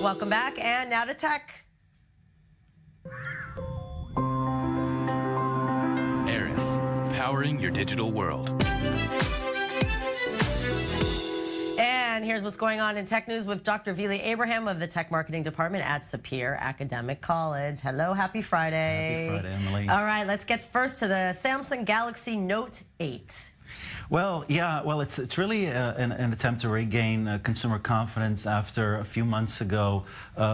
Welcome back, and now to tech. Aris, powering your digital world. And here's what's going on in tech news with Dr. Vili Abraham of the Tech Marketing Department at Sapir Academic College. Hello, happy Friday. Happy Friday, Emily. All right, let's get first to the Samsung Galaxy Note 8. Well, yeah, it's really an attempt to regain consumer confidence after a few months ago.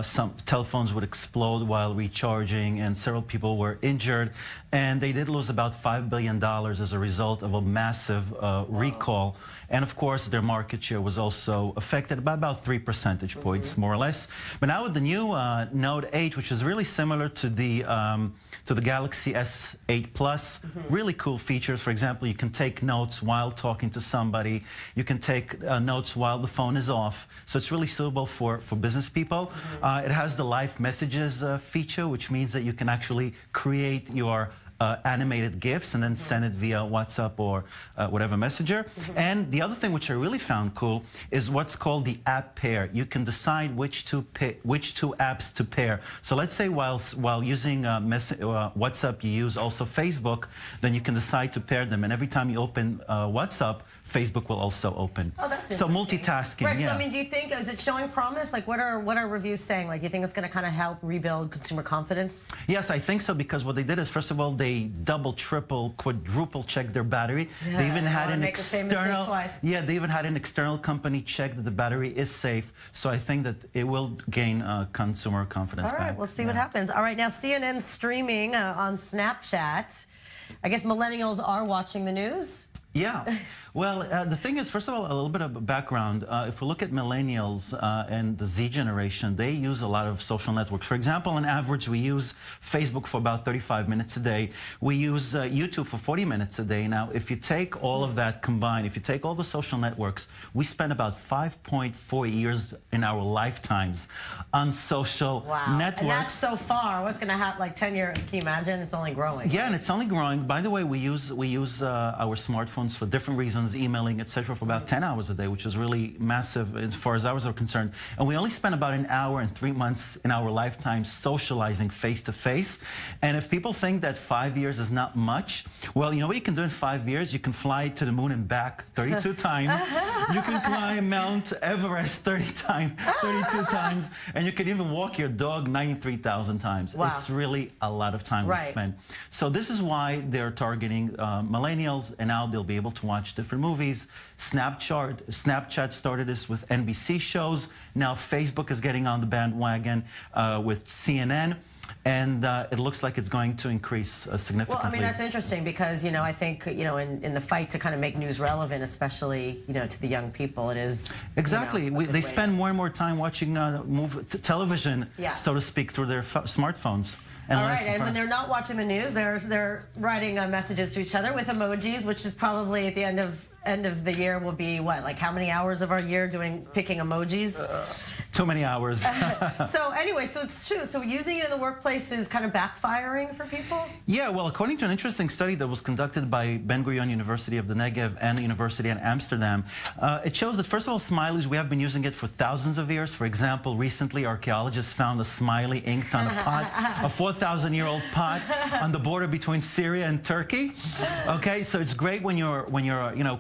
Some telephones would explode while recharging, and several people were injured. And they did lose about $5 billion as a result of a massive recall. And of course, their market share was also affected by about 3 percentage points, more or less. But now with the new Note 8, which is really similar to the Galaxy S8 Plus, really cool features. For example, you can take notes while talking to somebody. You can take notes while the phone is off. So it's really suitable for business people. It has the live messages feature, which means that you can actually create your animated GIFs and then send it via WhatsApp or whatever messenger. And the other thing which I really found cool is what's called the app pair. You can decide which two apps to pair. So let's say while using WhatsApp, you use also Facebook, then you can decide to pair them. And every time you open WhatsApp, Facebook will also open. Oh, that's so interesting. multitasking. Right. Yeah. So I mean, do you think, is it showing promise? Like, what are reviews saying? Like, you think it's going to kind of help rebuild consumer confidence? Yes, I think so, because what they did is, first of all, they double, triple, quadruple checked their battery. Yeah, they even had an make the same mistake twice. Yeah, they even had an external company check that the battery is safe. So I think that it will gain consumer confidence. All right, back. we'll see what happens. All right, now CNN streaming on Snapchat. I guess millennials are watching the news. Yeah. Well, the thing is, first of all, a little bit of background. If we look at millennials and the Z generation, they use a lot of social networks. For example, on average, we use Facebook for about 35 minutes a day. We use YouTube for 40 minutes a day. Now, if you take all of that combined, if you take all the social networks, we spend about 5.4 years in our lifetimes on social networks. And that's so far. What's going to happen, like 10 years? Can you imagine? It's only growing. Yeah, and it's only growing. By the way, we use our smartphones for different reasons, emailing, etc., for about 10 hours a day, which is really massive as far as hours are concerned. And we only spend about an hour and 3 months in our lifetime socializing face-to-face. And if people think that 5 years is not much, well, you know what you can do in 5 years? You can fly to the moon and back 32 times. You can climb Mount Everest 32 times. And you can even walk your dog 93,000 times. Wow. It's really a lot of time to spend. So this is why they're targeting millennials, and now they'll be able to watch different movies. Snapchat started this with NBC shows. Now Facebook is getting on the bandwagon with CNN. And it looks like it's going to increase significantly. Well, I mean, that's interesting because, I think, in the fight to kind of make news relevant, especially, to the young people, it is... Exactly. They spend more and more time watching television, so to speak, through their smartphones. All right, and when they're not watching the news, they're writing messages to each other with emojis, which is probably at the end of the year will be what, like how many hours of our year picking emojis? Too many hours. So anyway, so it's true. So using it in the workplace is kind of backfiring for people? Yeah, well, according to an interesting study that was conducted by Ben-Gurion University of the Negev and the University in Amsterdam, it shows that, first of all, smileys, we have been using it for thousands of years. For example, recently, archaeologists found a smiley inked on a pot, a 4,000-year-old pot on the border between Syria and Turkey. Okay, so it's great when you're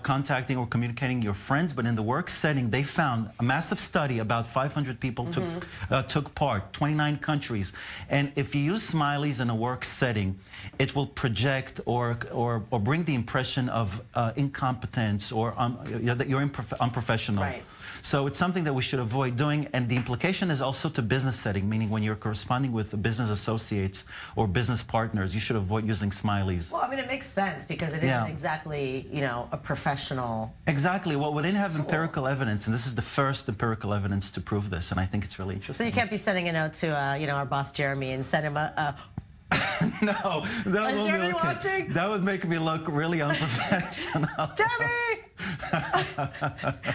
contacting or communicating your friends, but in the work setting, they found a massive study, about 500 people took part, 29 countries. And if you use smileys in a work setting, it will project or bring the impression of incompetence or that you're unprofessional. Right. So it's something that we should avoid doing. And the implication is also to business setting, meaning when you're corresponding with business associates or business partners, you should avoid using smileys. Well, I mean, it makes sense because it isn't exactly, a professional... Exactly. Well, we didn't have empirical evidence, and this is the first empirical evidence to prove this, and I think it's really interesting. So you can't be sending a note to, our boss, Jeremy, and send him a No, that is Jeremy watching? That would make me look really unprofessional. Jeremy!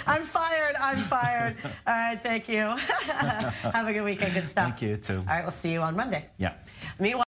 I'm fired. All right, thank you. Have a good weekend. Good stuff. Thank you, too. All right, we'll see you on Monday. Yeah. Meanwhile.